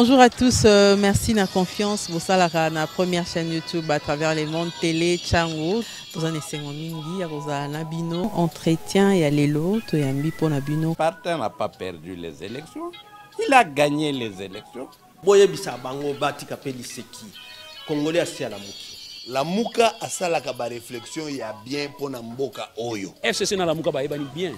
Bonjour à tous, merci de la confiance. Vous savez la première chaîne YouTube à travers les mondes télé, Chango. Vous en essayez mingi, vous avez Nabino, entretien et allélo, tu es ambi pour Nabino. Partin n'a pas perdu les élections, il a gagné les élections. Boye bisa bango bati kapeli seki. Congolais asi à la mouki. La mouka a ça la kaba réflexion il y a bien pour na mboka oyo. FCC na la mouka ba ebani bien.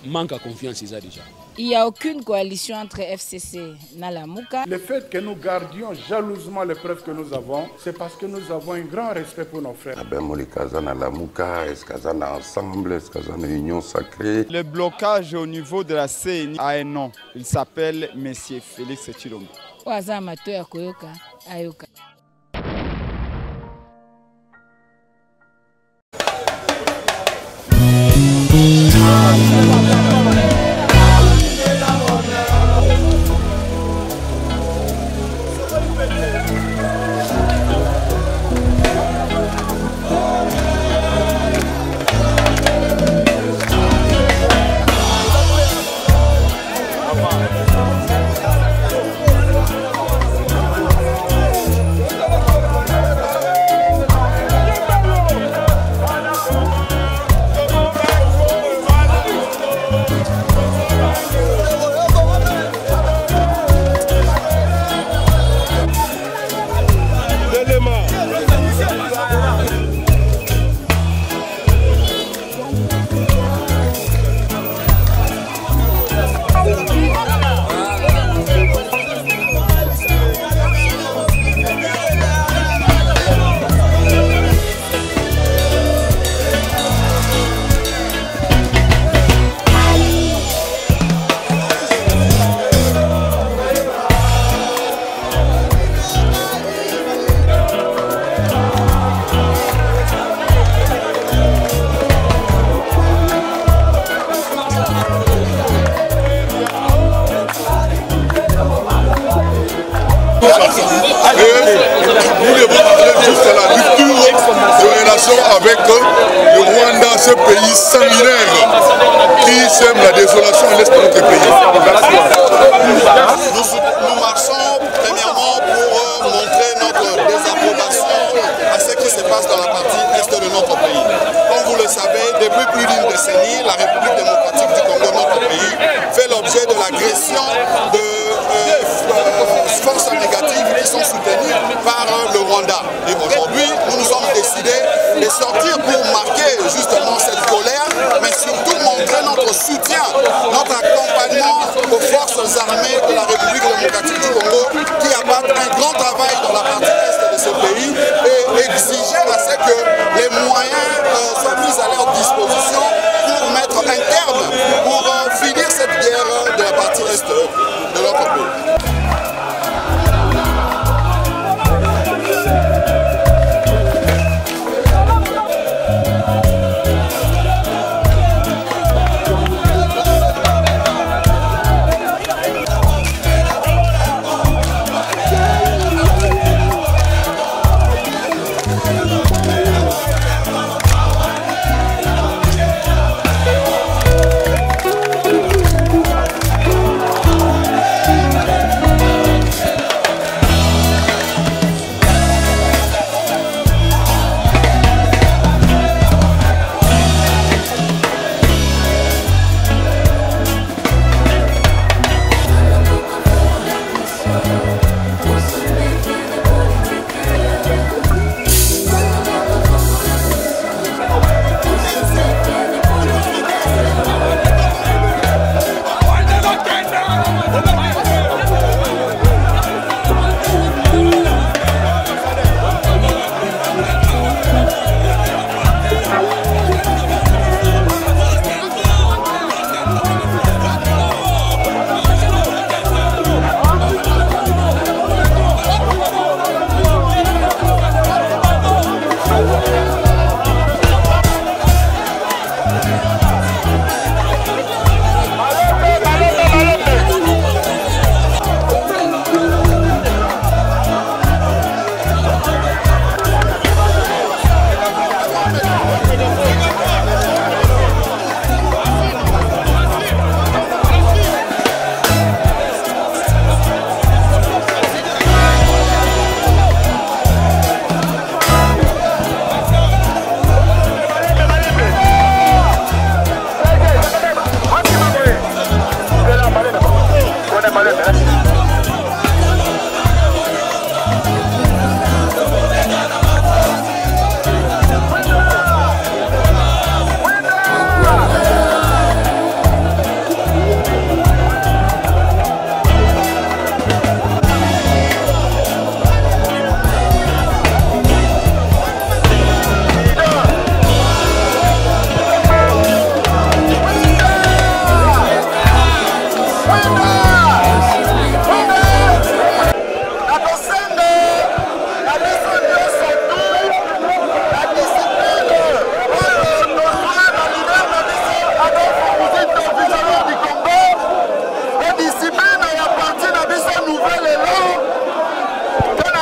Manque à confiance ils a déjà. Il n'y a aucune coalition entre FCC et Nalamouka. Le fait que nous gardions jalousement les preuves que nous avons, c'est parce que nous avons un grand respect pour nos frères. Union sacrée. Le blocage au niveau de la CENI a un nom. Il s'appelle Monsieur Félix Tshilombo. Nous devons parler juste de la rupture de relations avec le Rwanda, ce pays sanguinaire qui sème la désolation à l'est de notre pays. Nous marchons premièrement pour montrer notre désapprobation à ce qui se passe dans la partie est de notre pays. Comme vous le savez, depuis plus d'une décennie, la République démocratique du Congo, notre pays, fait l'objet de l'agression de forces négatives qui sont soutenues par le Rwanda. Et aujourd'hui, nous nous sommes décidés de sortir pour marquer justement cette colère, mais surtout montrer notre soutien, notre accompagnement aux forces armées de la République démocratique du Congo qui abattent un grand travail dans la partie est de ce pays et exiger à ce que les moyens soient mis à leur disposition pour mettre un terme, pour finir cette guerre de la partie est de notre pays.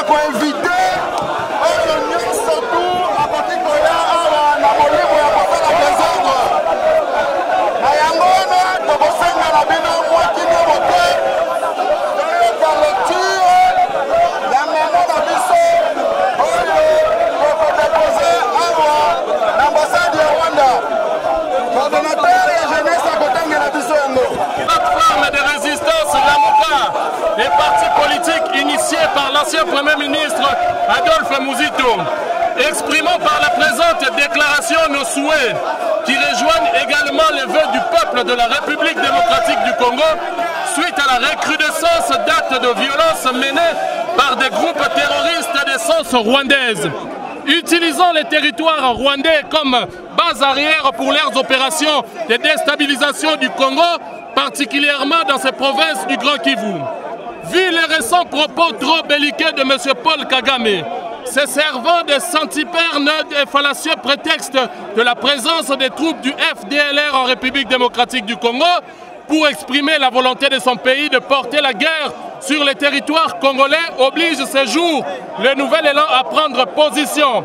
koinvite oyo nyonso tu akoki koya awa na molimo ya kosala désordre. Na yango wana tokosenga na bino mwa kino moke toyoka lecture ya memo na biso oyo tokodepose awa na ambassade ya Rwanda. Coordonnateur ya jeunesse akotangela biso yango. Plateforme de résistance Lamuka, les partis politiques initiés par l'ancien Premier ministre Adolphe Muzito. Exprimons par la présente déclaration nos souhaits qui rejoignent également les vœux du peuple de la République démocratique du Congo suite à la recrudescence d'actes de violence menés par des groupes terroristes d'essence rwandaise. Utilisant les territoires rwandais comme base arrière pour leurs opérations de déstabilisation du Congo, particulièrement dans ces provinces du Grand Kivu. Vu les récents propos trop belliqueux de M. Paul Kagame, se servant de santiperne et fallacieux prétexte de la présence des troupes du FDLR en République démocratique du Congo pour exprimer la volonté de son pays de porter la guerre sur les territoires congolais, oblige ce jour le nouvel élan à prendre position,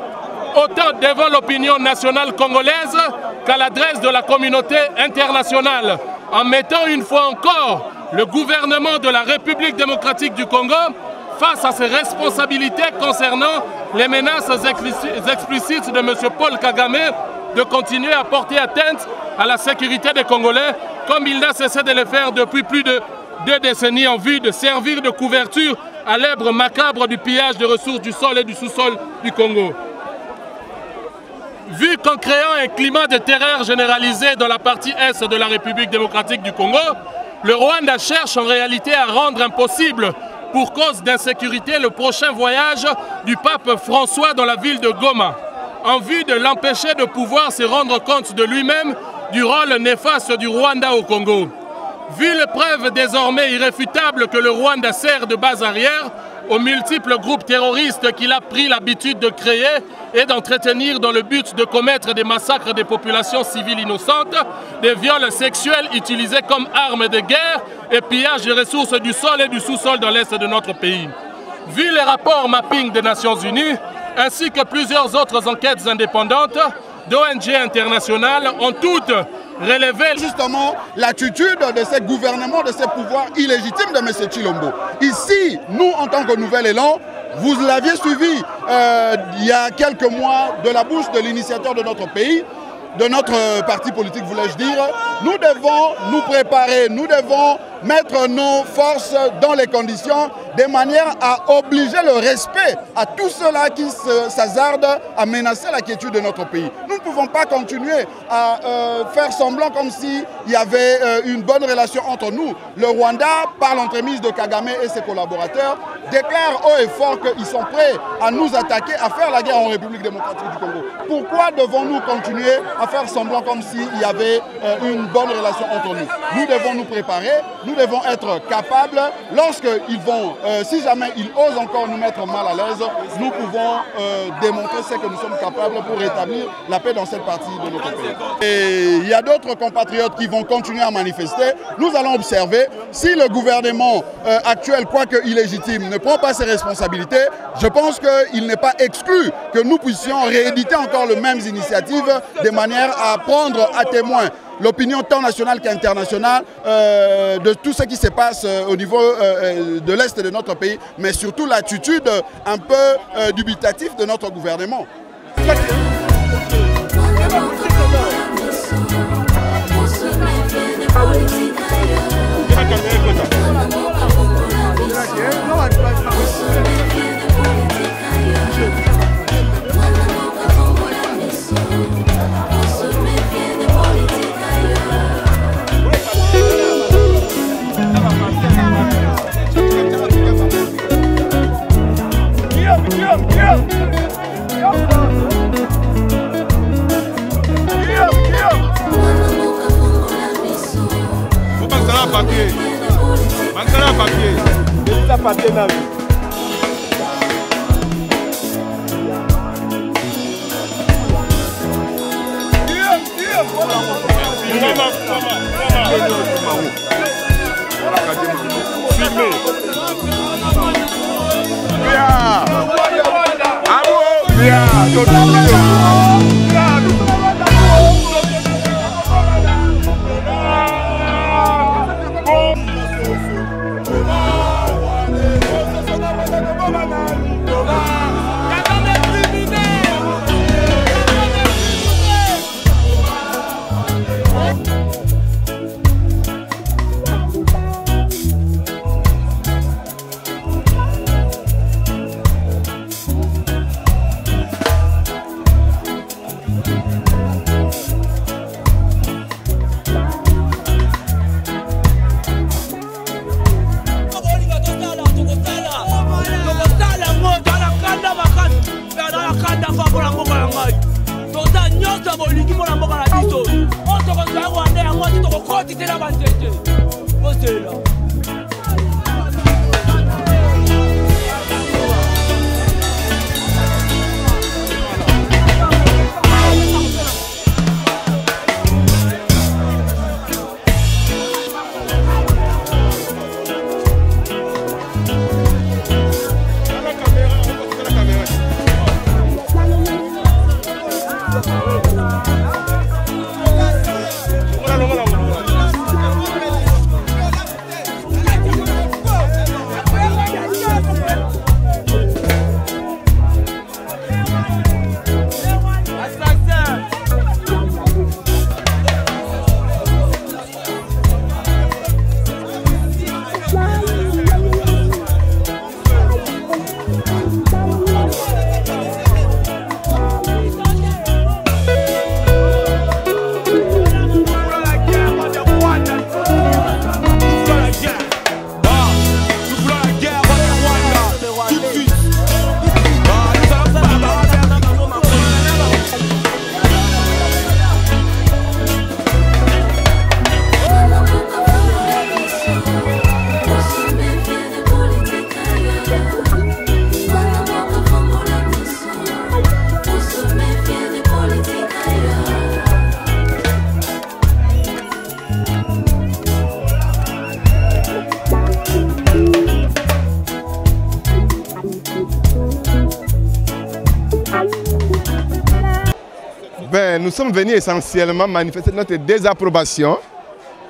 autant devant l'opinion nationale congolaise qu'à l'adresse de la communauté internationale, en mettant une fois encore le gouvernement de la République démocratique du Congo face à ses responsabilités concernant les menaces explicites de M. Paul Kagame de continuer à porter atteinte à la sécurité des Congolais comme il n'a cessé de le faire depuis plus de 2 décennies en vue de servir de couverture à l'œuvre macabre du pillage des ressources du sol et du sous-sol du Congo. Vu qu'en créant un climat de terreur généralisé dans la partie est de la République démocratique du Congo, le Rwanda cherche en réalité à rendre impossible, pour cause d'insécurité, le prochain voyage du pape François dans la ville de Goma, en vue de l'empêcher de pouvoir se rendre compte de lui-même du rôle néfaste du Rwanda au Congo. Vu les preuves désormais irréfutables que le Rwanda sert de base arrière aux multiples groupes terroristes qu'il a pris l'habitude de créer et d'entretenir dans le but de commettre des massacres des populations civiles innocentes, des viols sexuels utilisés comme armes de guerre et pillage des ressources du sol et du sous-sol dans l'est de notre pays. Vu les rapports mapping des Nations Unies, ainsi que plusieurs autres enquêtes indépendantes d'ONG internationales ont toutes relevé justement l'attitude de ce gouvernement, de ce pouvoir illégitime de M. Tshilombo. Ici, nous, en tant que Nouvel Élan, vous l'aviez suivi il y a quelques mois de la bouche de l'initiateur de notre pays, de notre parti politique, voulais-je dire. Nous devons nous préparer, nous devons mettre nos forces dans les conditions de manière à obliger le respect à tous ceux-là qui s'hasardent à menacer la quiétude de notre pays. Nous ne pouvons pas continuer à faire semblant comme s'il y avait une bonne relation entre nous. Le Rwanda, par l'entremise de Kagame et ses collaborateurs, déclare haut et fort qu'ils sont prêts à nous attaquer, à faire la guerre en République démocratique du Congo. Pourquoi devons-nous continuer à faire semblant comme s'il y avait une bonne relation entre nous? Nous devons nous préparer, nous devons être capables, lorsqu'ils vont, si jamais ils osent encore nous mettre mal à l'aise, nous pouvons démontrer ce que nous sommes capables pour rétablir la paix dans cette partie de notre pays. Et il y a d'autres compatriotes qui vont continuer à manifester. Nous allons observer si le gouvernement actuel, quoique illégitime, ne prend pas ses responsabilités. Je pense qu'il n'est pas exclu que nous puissions rééditer encore les mêmes initiatives de manière à prendre à témoin l'opinion tant nationale qu'internationale de tout ce qui se passe au niveau de l'Est de notre pays, mais surtout l'attitude un peu dubitative de notre gouvernement. Yeah. Nous sommes venus essentiellement manifester notre désapprobation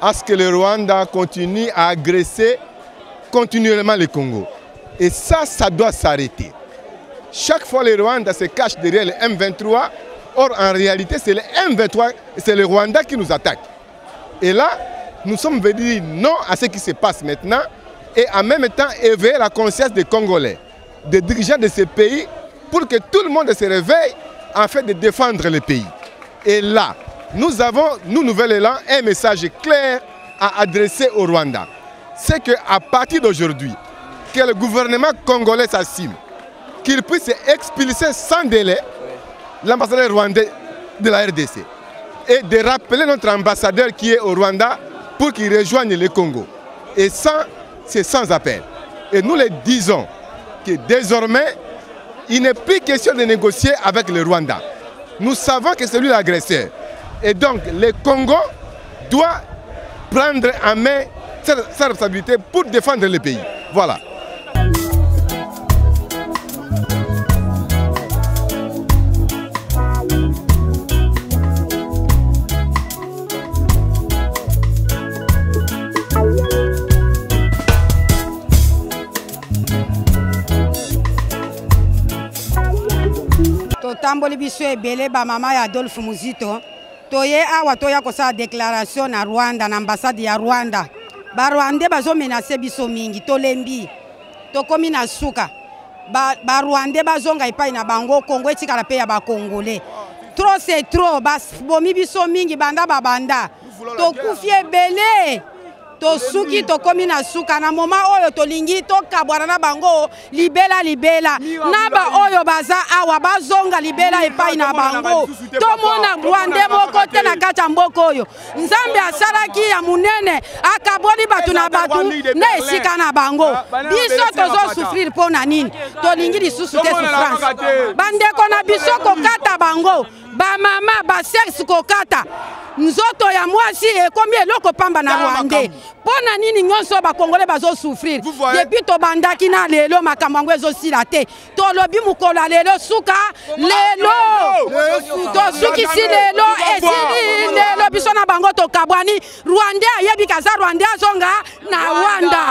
à ce que le Rwanda continue à agresser continuellement le Congo. Et ça doit s'arrêter. Chaque fois, le Rwanda se cache derrière le M23. Or, en réalité, c'est le M23, c'est le Rwanda qui nous attaque. Et là, nous sommes venus dire non à ce qui se passe maintenant et en même temps éveiller la conscience des Congolais, des dirigeants de ces pays, pour que tout le monde se réveille en fait de défendre le pays. Et là, nous avons, nous, Nouvel Élan, un message clair à adresser au Rwanda. C'est qu'à partir d'aujourd'hui, que le gouvernement congolais s'assume, qu'il puisse expulser sans délai l'ambassadeur rwandais de la RDC et de rappeler notre ambassadeur qui est au Rwanda pour qu'il rejoigne le Congo. Et ça, c'est sans appel. Et nous le disons que désormais, il n'est plus question de négocier avec le Rwanda. Nous savons que c'est lui l'agresseur. Et donc, le Congo doit prendre en main sa responsabilité pour défendre le pays. Voilà. Tamboli biso ebele ba mama ya Adolphe Muzito toye awa toya kosa déclaration na Rwanda na ambassade ya Rwanda ba Rwanda bazo menacer biso mingi tolembi tokomi na suka ba Rwanda bazonga epai na bango Congo etikala pe ya ba Congolais trop c'est trop bas bomi biso mingi banda babanda tokufi ebele tosuki tokomi na suka na moma oyo tolingi tokabwana na bango libela na ba oyo baza awa bazonga libela epai na bango tomona Rwanda moko te na kati ya mboka oyo Nzambe asalaki ya munene akaboni batu na batu na esika na bango biso tozo souffrir pona nini tolingi lisusu te souffrance bandeko na biso kokata bango bamama basexe kokata nzoto ya mwasi ekomi eloko pamba na Rwandais mpona nini nyonso bakongole bazosouffrir depuis tobandaki na lelo makambo yango ezosila te tolobi mokolo ya lelo suka lelo tosukisi lelo esili lelo biso na bango tokabwani Rwandais ayebi kaza Rwandais azonga na Rwanda.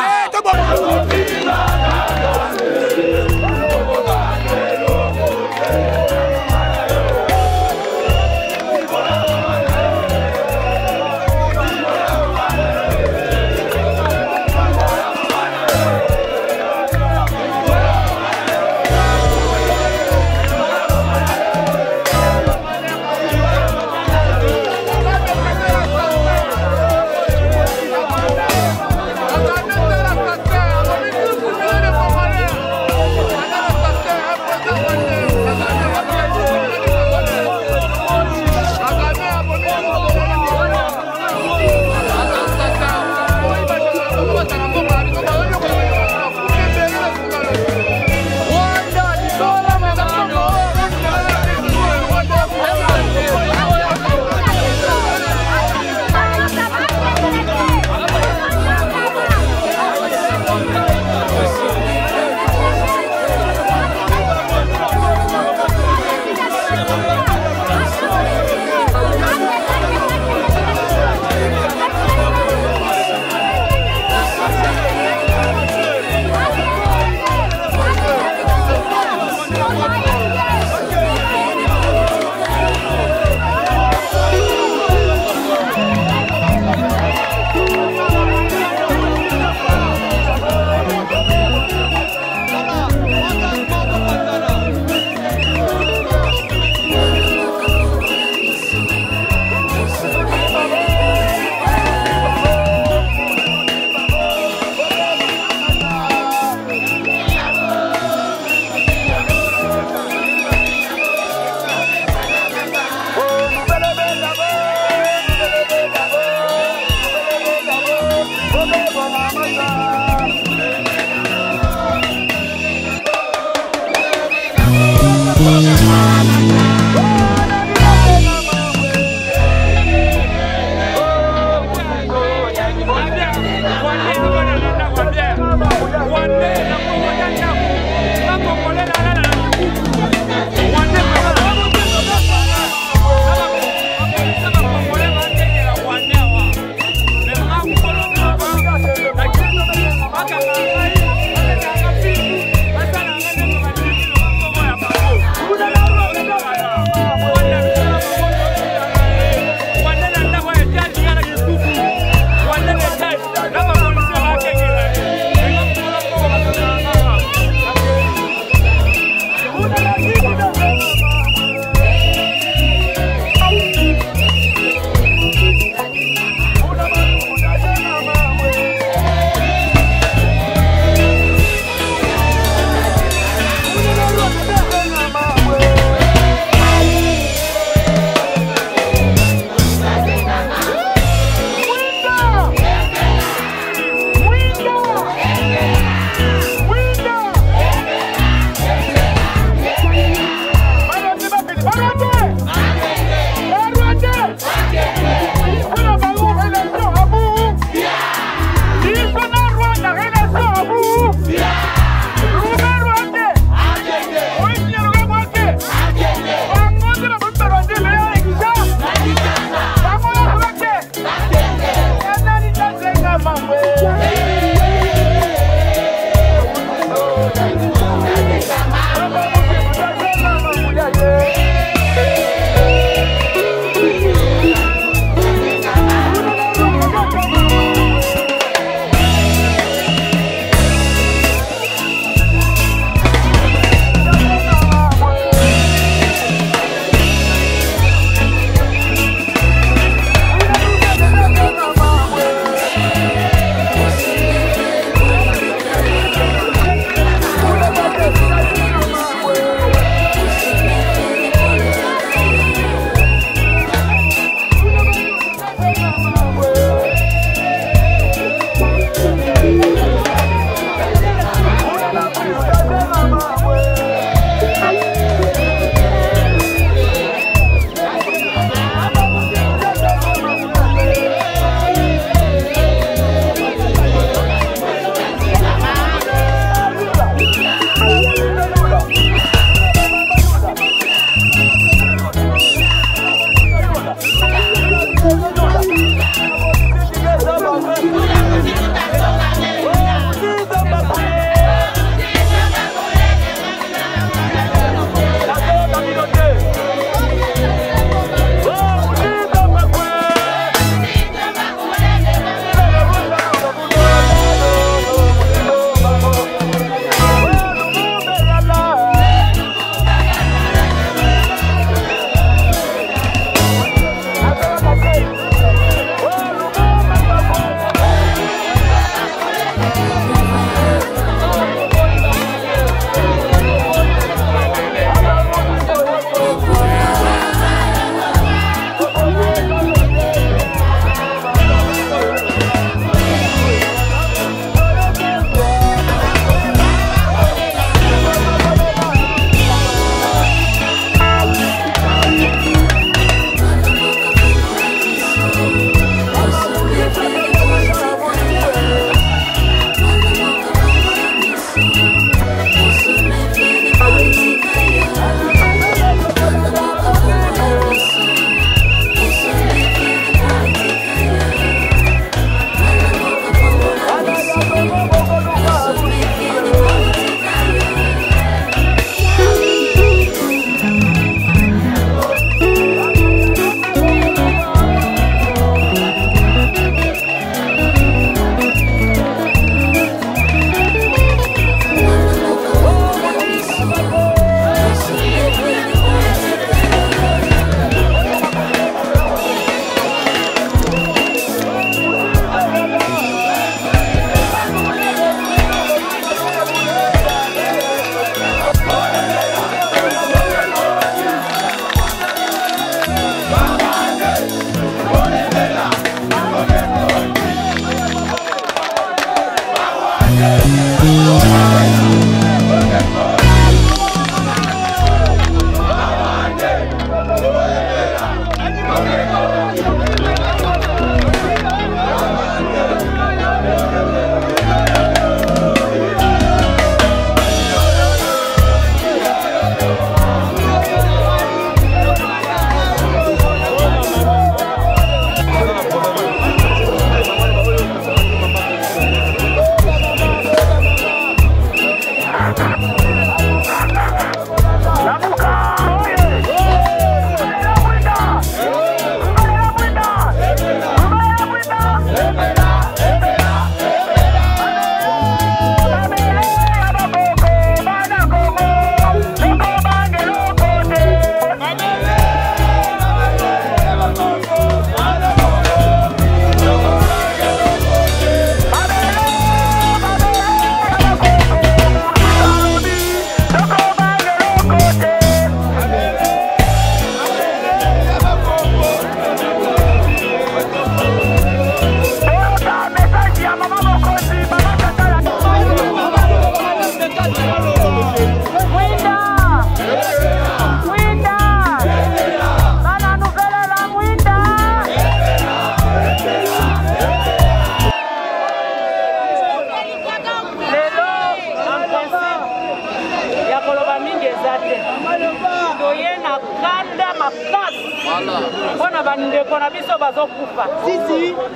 makasi mpona bandeko na biso bazokufa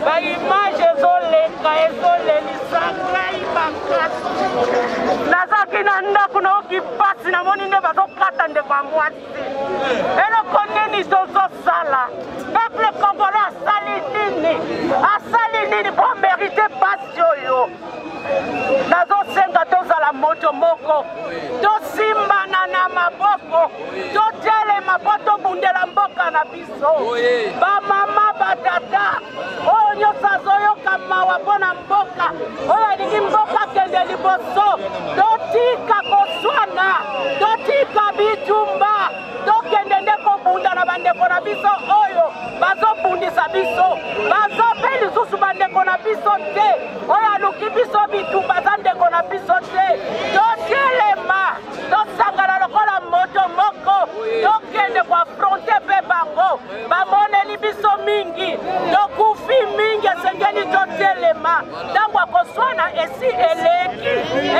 baimage ezoleka ezolelisa ngai makasi nazaki na ndako naoki pasi namoni nde bazokata ndeko ya mwasi eloko nini tozosala peuple congolais asali nini po mérite pasi oyo nazosenga tozala moto moko tosimbana na maboko totelema po tobundela mboka na biso bamama batata oyo nyonso azoyoka mawa mpo na mboka oyo alingi mboka kende liboso totika koswana totika bitumba tokende nde kobunda na bandeko na biso oyo bazobundisa biso bazope lisusu bandeko na biso te oyo aluki biso bitumba za ndeko na biso te totelema tosangana lokola moto moko tokende koafronte mpe bango bamoneli biso mingi tokufi mingi esengeli totelema ntango akoswana esi eleki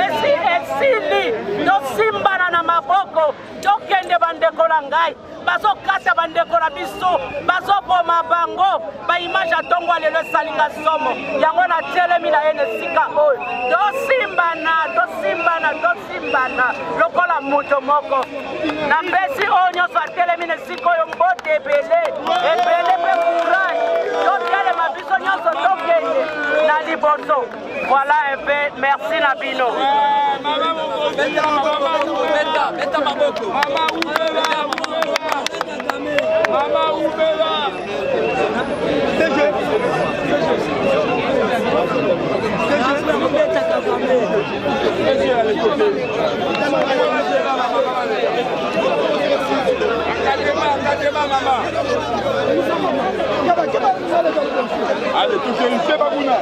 esi esili tosimbana na maboko tokende bandeko na ngai bazokata bandeko na biso bazoboma bango baimage atongo lelo esalinga somo yango natelemi na ye na esika oyo tosimbana lokola moto moko napesi oyo nyonso atelemi na esika oyo mbote ebele mpe courage totelema biso nyonso tokende na liboso voilà un peu merci na bino Mama Ubeba. Allez, touchez une Kebabouna.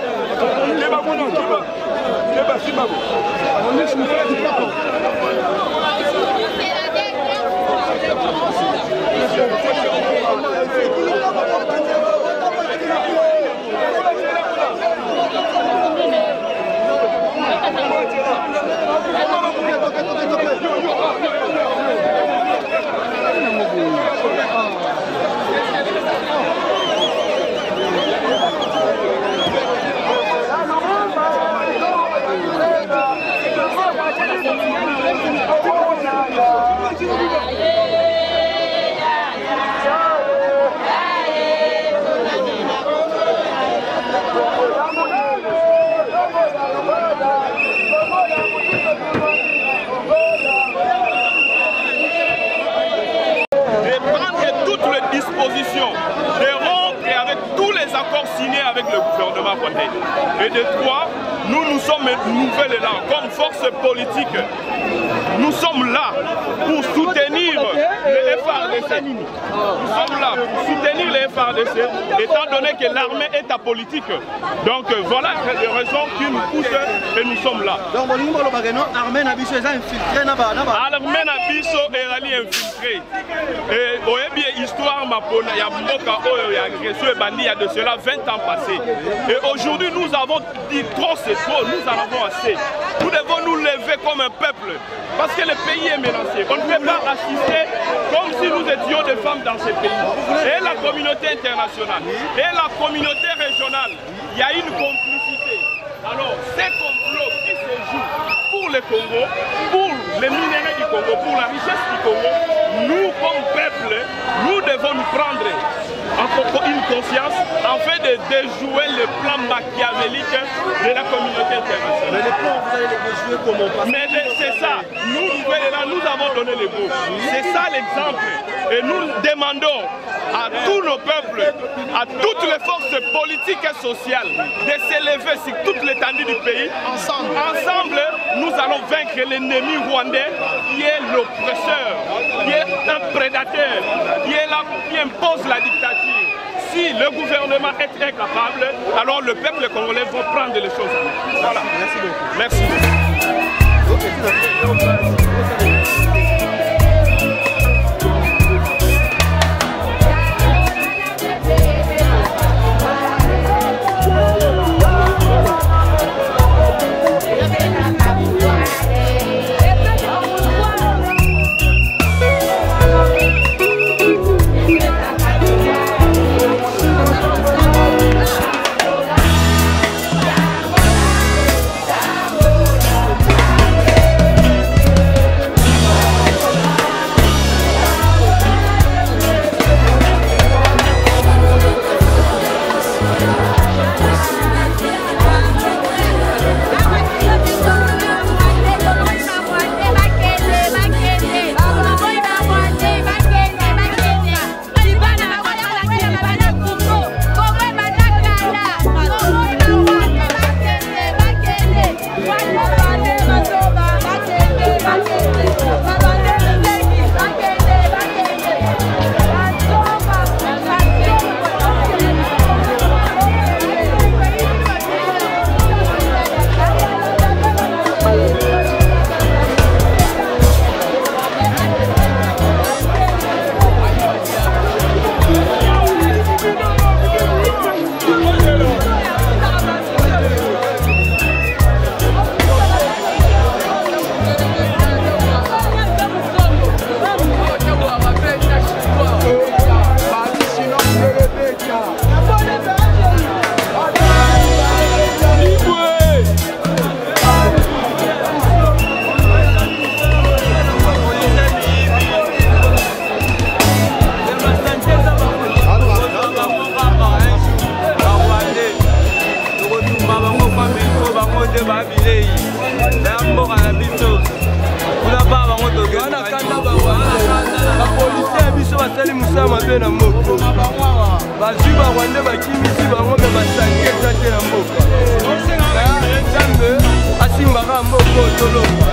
Avec le gouvernement rwandais. Et de trois, nous sommes nouvelles là, comme force politique. Nous sommes là pour soutenir les FARDC. Nous sommes là pour soutenir les FARDC, étant donné que l'armée est apolitique. Donc voilà les raisons qui nous poussent et nous sommes là. Donc, l'armée Nabiso est infiltrée. L'armée Nabiso est infiltrée. Et au bien histoire, il y a Mboka, il y a agressé bandit, il y a de cela 20 ans passés. Et aujourd'hui, nous avons dit trop, c'est trop, nous en avons assez. Nous devons nous lever comme un peuple. Parce que le pays est menacé. On ne peut pas assister comme si nous étions des femmes dans ce pays. Et la communauté internationale, et la communauté régionale, il y a une complicité. Alors, ces complots qui se jouent pour le Congo, pour les minéraux du Congo, pour la richesse du Congo, nous, comme peuple, nous devons nous prendre une conscience afin de déjouer le plan machiavélique de la communauté internationale. Mais les plans, vous allez les déjouer comment? Mais c'est ça, nous avons donné le mot. C'est ça l'exemple. Et nous demandons à tous nos peuples, à toutes les forces politiques et sociales de s'élever sur toute l'étendue du pays. Ensemble, nous allons vaincre l'ennemi rwandais qui est l'oppresseur, qui est un prédateur, qui impose la dictature. Si le gouvernement est incapable, alors le peuple congolais va prendre les choses en main. Voilà. Merci beaucoup. Merci. basali musala mabe na moko bazwi barwande bakimisi bango me basangi eza te na mboka nzambe asimbaka mboka otoloba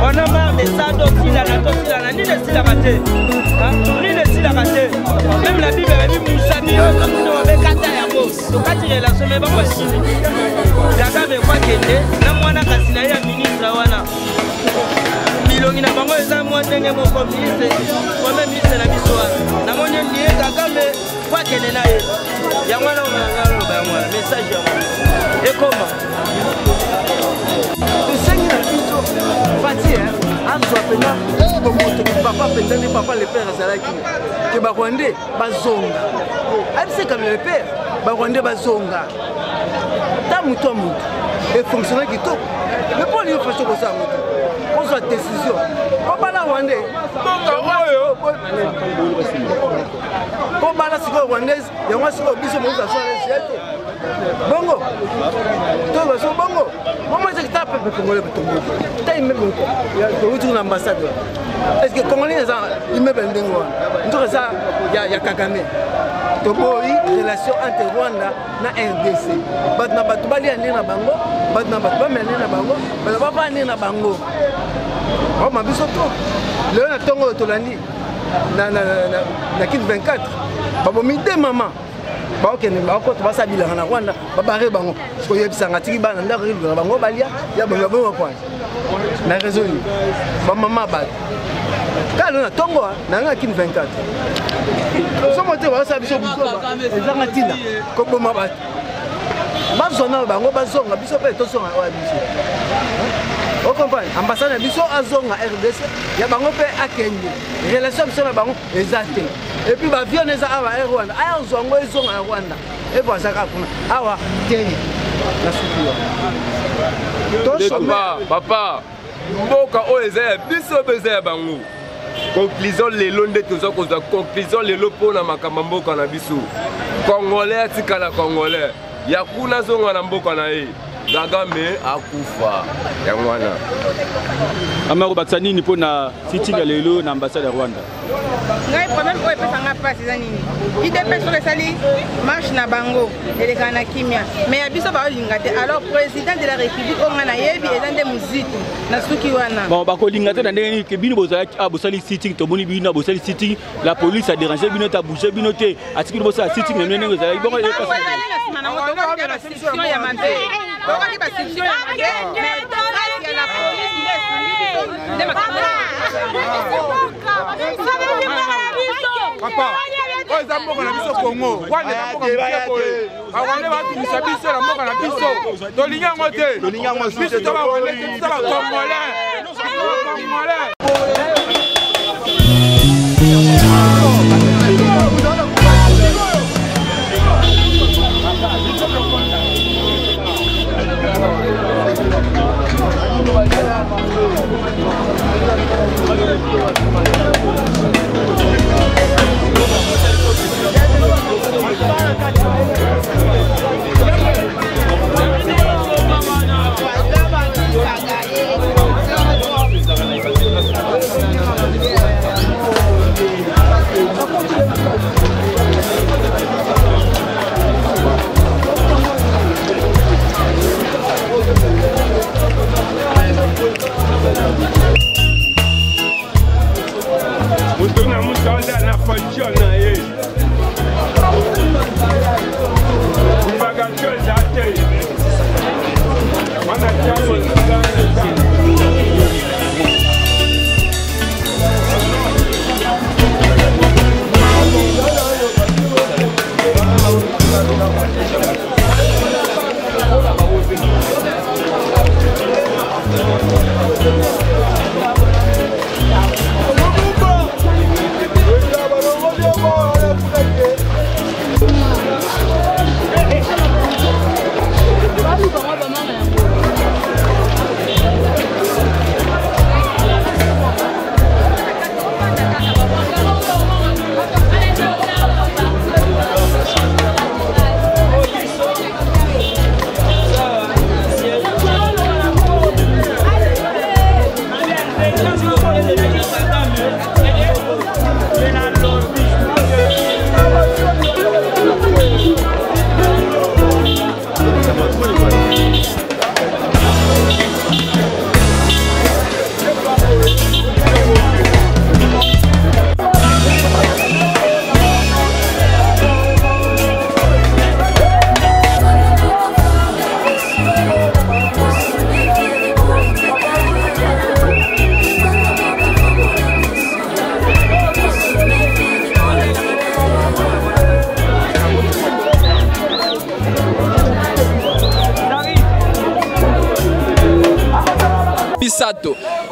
on a marre de ça, même la Bible a dit Moussami, avec Katayamo, donc quand il est là, ce n'est pas possible. J'avais quoi qu'il est, la moine Kassina, la ministre, Wana. Milongi na bango eza moi ndenge moko ministre, moi-même ministre na biso. Na monye ndiye Kagame, quoi qu'il est là. Ya mwana on a un message. Et comment? Papa Pétani, papa le père Azalaki, que Barwandais bazonga. C'est comme le père, Barwandais bazonga. Tamuto et fonctionnaire qui top. Mais pour lui faire comme ça, on soit décision. Papa la Rwandais, Papa la Siko Rwandaise, et moi c'est obligé de monter sur les Bongo, toi vas Bongo. Moi je tape le Congolais pour tomber. T'as même retourner l'ambassadeur. Est-ce que Congolais ils me vendent quoi? Tout ça, il y a Kagame. Toboyi relation entre Rwanda na RDC. Bat na batu bali ane na bango, bat na batu bali ane na bango, bat na papa ane na bango. Oh ma biso to. Le na tongo tolandi na kit 24. Babo mide mama. Ba okene ba ko to basabila na Rwanda, ba bare bango. Ko yebisanga tiki bana ndako na bango balia, ya bango bango kwa. Na raison ni. Ba mama ba. Kalo na tongo na kit 24. Somo te wa sabiso buko ba. Ezanga tinda. Ko boma ba. Bazona bango bazonga biso pe to songa wa biso. Vous comprenez? Ambassade biso azonga RDC, ya bango pe akenge. Relation biso na bango ezate. Et puis ba vion eza awa Rwanda. Aya zongo ezonga Rwanda. Et voilà ça kuna. Awa teni. Na sukiwa. Papa. Mboka o eza biso beza bango. Conclusion lelo nde tozo ko conclusion lelo pona makamba mboka na biso. Congolais tikala Congolais. Ya kuna zonga na mboka na ye. Kagame akufa ya mwana. Amaro Batsani ni pona sitting ya lelo na ambassade ya Rwanda. Ngai problème ko epesa nga place za nini? IDP sur sali marche na bango eleka na kimia. Mais ya biso ba linga te. Alors président de la République onga na yebi ezande muziki na suki wana. Bon ba ko linga te na ndenge ke bino bozalaki abosali sitting to boni bino bosali sitting la police a dérangé bino ta bouger bino te atiki bosala sitting na ndenge ezalaki bongo e passe. Papa, oyo eza mboka na biso Congo, wana eza mboka moke Barwandais batumisa biso na mboka na biso. Tolingi yango te. Biso to Barwandais te, biso Bakongolais.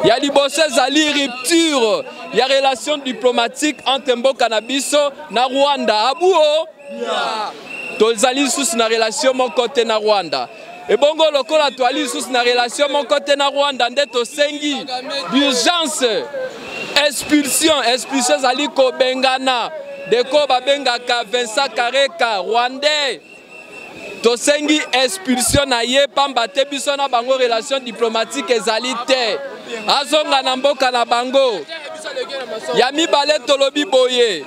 Il y a liboso ezali rupture, il y a relation diplomatique entre Mboka na biso na Rwanda. Abuo, tozali sous na relation mon côté na Rwanda. Et bongo lokola toali sous na relation mon côté na Rwanda ndeto sengi d'urgence, expulsion ezali ko bengana deko babengaka Vincent Kareka Rwandais. Tosengi expulsion na ye pamba te biso na bango relation diplomatique ezali te azonga na mboka na bango ya mibale tolobi boye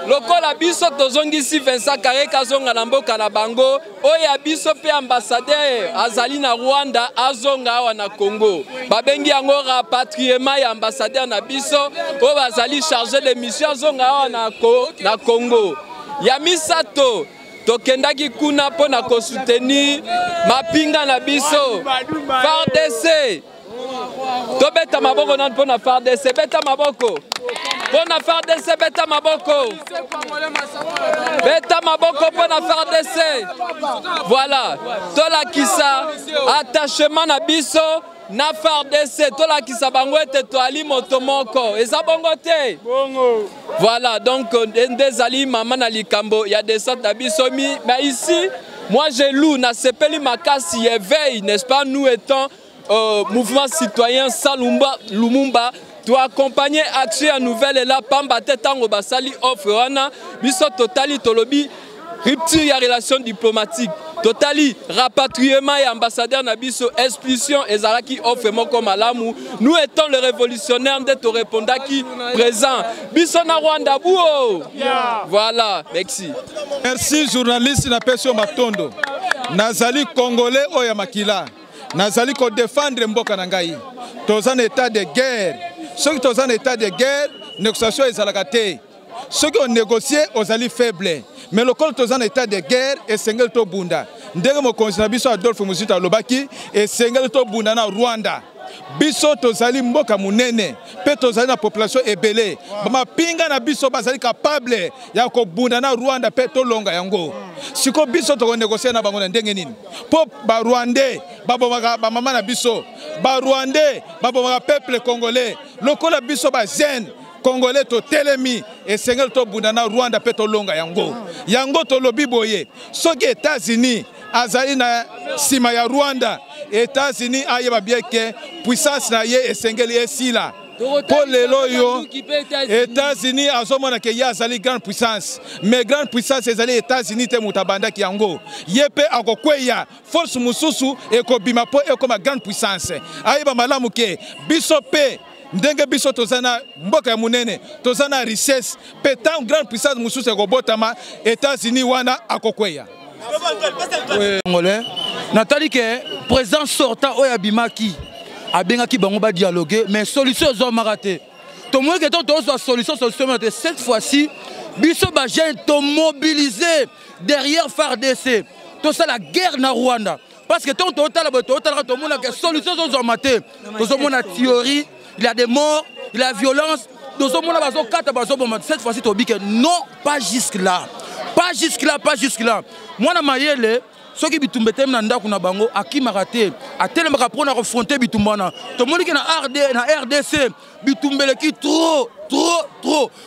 lokola biso tozongisi Vincent Kareka azonga na mboka na bango oya biso pe ambassadeur azali na Rwanda azonga awa na Congo babengi yango rapatriement ya ambassadeur na biso o bazali chargé de mission azonga awa na Congo ya misato tokendaki kuna pona ko soutenir mapinga na biso FARDC tobeta maboko na pona FARDC beta maboko pona FARDC beta maboko pona FARDC voilà tolakisa attachement na biso na FARDC tolakisa bango ete toali moto moko eza bongo te bongo voilà donc ndezali mama na likambo ya descente na bisomi mais ici moi j'ai lu na sepeli makasi éveil n'est-ce pas nous étant mouvement citoyen Salumba Lumumba doit accompagner action à nouvelle et là pamba tetango basali offre wana biso totali tolobi rupture ya relation diplomatique totali rapatriement et ambassadeur Nabiso expulsion ezalaki offre moko malamu nous étant le révolutionnaire de to répondaki présent biso na Rwanda buo voilà merci journaliste na Pesio Matondo nazali congolais oya makila nazali ko défendre mboka na ngai tozana état de guerre ceux qui tozana état de guerre négociation ezalaka te ceux qui ont négocié ozali faible mais le col tozan état de guerre et sengel to bunda ndenge mokonzi na biso Adolphe Muzito alobaki et sengel to bunda na Rwanda biso tozali mboka munene pe tozali na population ebele bama pinga na biso bazali capable ya ko bunda na Rwanda pe to longa yango siko biso to négocier na bango na ndenge nini po ba Rwandais babomaka ba mama na biso ba Rwandais babomaka peuple congolais lokola biso ba jeune Congolais to telemi et sengel to bundana Rwanda pe to longa yango to lobi boye soki États-Unis azali na sima ya Rwanda États-Unis ayeba bien que puissance na ye esengeli esila pour lelo yo États-Unis azomona ke ya azali grande puissance mais grande puissance ezali États-Unis te mutabanda ki yango yepe akokweya force mususu ekobima po ekoma grande puissance ayeba malamu ke biso pe ndenge biso tozana mboka ya munene tozana richesse petant grande puissance mususu ekobotama États-Unis wana akokweya Congolais natali ke président sortant oya bimaki abengaki bango ba dialoguer mais solution zo marate to moi que to solution marate cette fois-ci biso ba jeune to mobiliser derrière FARDC to ça la guerre na Rwanda parce que tant total to mona que solution zo marate to mona théorie il y a des morts, il y a la violence. Cette fois-ci, tu dis que non, pas jusque-là. Pas jusque-là, pas jusque-là. Moi, dans Mayele, soki bitumba etelemi na ndako na bango akimaka te atelemaka mpona confronter bitumba wana tomoniki na RDC bitumba eleki trop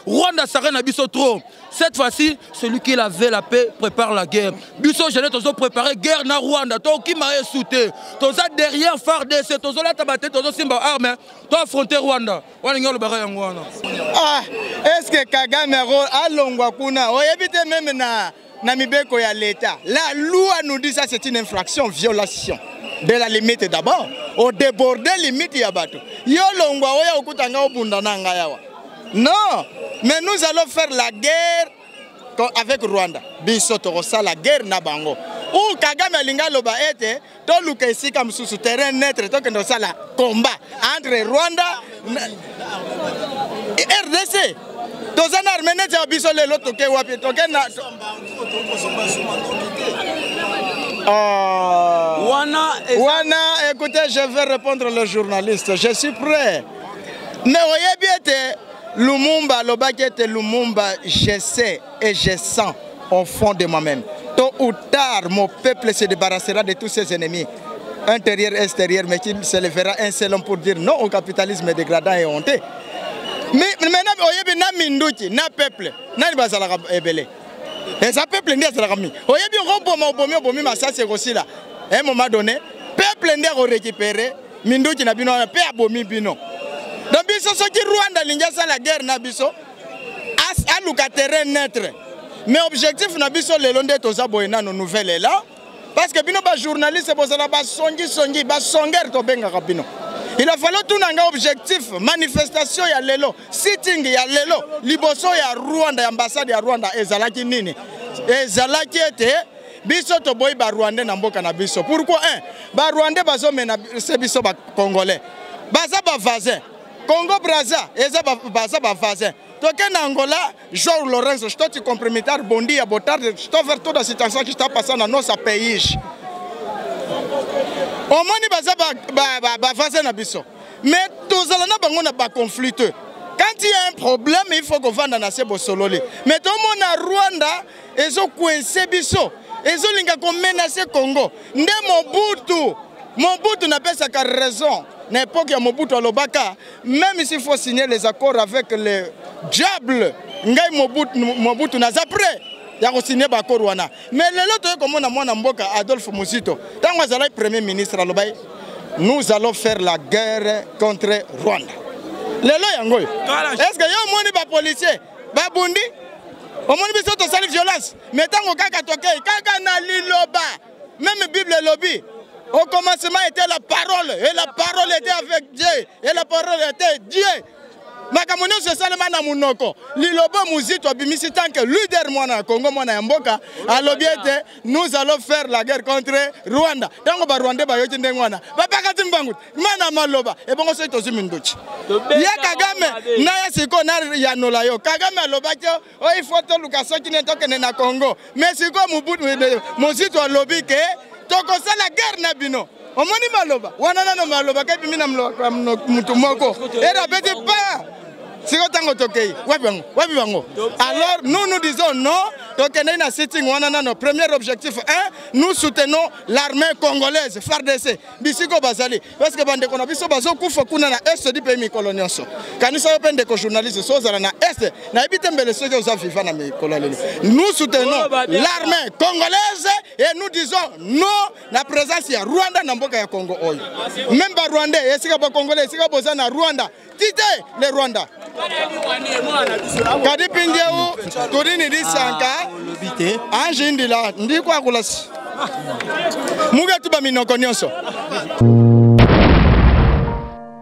Rwanda sare na biso trop. Cette fois-ci, celui qui avait la paix prépare la guerre. Biso jeune tozo préparer guerre na Rwanda. To ki maye souté. Toza derrière FARDC, tozo la tabate, tozo simba arme, to affronter Rwanda. Wana ngolo bara yango wana. Ah, est-ce que Kagame alongwa kuna? Oyebite même na mibeko ya l'État. La loi nous dit ça c'est une infraction, violation de la limite d'abord. Au déborder limite ya bato. Yo longwa oya okutanga obunda na ngayawa. Non, mais nous allons faire la guerre avec Rwanda. Bisoto la guerre na bango. Ou Kagame linga loba ete to luka ici comme sous terrain net to que ça la combat entre Rwanda et RDC. Tozana armene ja biso lelo toke wapi toke na Wana, écoutez, je vais répondre le journaliste. Je suis prêt. Mais voyez bien Lumumba, Lobakete Lumumba, je sais et je sens au fond de moi-même. Tôt ou tard, mon peuple se débarrassera de tous ses ennemis, intérieurs et extérieurs, mais qu'il se lèvera un seul homme pour dire non au capitalisme dégradant et honteux. Mais maintenant, oyebi na minduki, na peuple, na bazala ebele. Et ça peuple ndi azala kami. Oyebi obomi masasi aussi là. À un moment donné, peuple ndi a récupérer minduki na bino pe abomi bino. Donc biso soki Rwanda linga la guerre na biso a luka terrain neutre. Mais objectif na biso lelo nde toza boyena no nouvelle là parce que bino ba journaliste bozala ba songi ba songer to benga bino. Il a fallu tout un objectif, manifestation ya lelo, sitting ya lelo, liboso ya Rwanda, ambassade ya Rwanda, ezalaki nini? Ezalaki ete, biso to boy ba Rwanda na mboka na biso. Pourquoi ba Rwanda bazo mena se biso ba Congolais. Baza ba voisin. Congo Brazza, eza baza ba voisin. Toke na Angola, João Lourenço, je te compromettar bondi ya botard, je te faire toute la situation qui t'a passé dans notre pays. Au moins, mais tous allons avoir conflit. Quand il y a un problème, il faut qu'on vende dans ces bolsololi. Mais tout le monde à Rwanda, ils ont coincé biso, ils ont menacé Congo. Mobutu n'a pas sa raison. N'importe qui Mobutu à Lobaka, même s'il faut signer les accords avec les diables, Mobutu n'a pas prêt. Mais l'autre, comme on a dit, Adolphe Muzito, tant que vous Premier ministre, nous allons faire la guerre contre Rwanda. Est-ce que vous avez des policiers? Babundi? Vous avez des violence? Mais tant que vous avez même Bible lobby. Au commencement était la parole, et la parole était avec Dieu, et la parole était Dieu. Makamono se salema na munoko lilobo muzito bimisi tanke leader mwana Congo mwana mboka alobiete nous allons faire la guerre contre Rwanda tango ba Rwanda ba yoki ndengwana babaka timbangu mana maloba e bongo so itozumi ndochi ya Kagame na ya siko na ya nola yo Kagame alobaki o il faut to lukaso kine tokene na Congo mais siko mubutu muzito alobi ke tokosa la guerre na bino omoni maloba wana na maloba ke bimina mutu moko era beti pa. Alors nous disons non, notre premier objectif, nous soutenons l'armée congolaise, FARDC, Bisiko Bazali, parce que bande qu'on a biso bazo kufa kuna na est du pays colonial. Quand nous sommes des journalistes, na est, na ebite mbele ceux qui ont vivant na colonie. Nous soutenons l'armée congolaise et nous disons non la présence ya Rwanda na mboka ya Congo oyo. Même ba Rwandais, esika ba Congolais, esika boza na Rwanda, tite le Rwanda. Kadi Pindiou, Torini di Sanka, Anjindila, Ndikwa Kulas. Muga tuba minoko nyonso.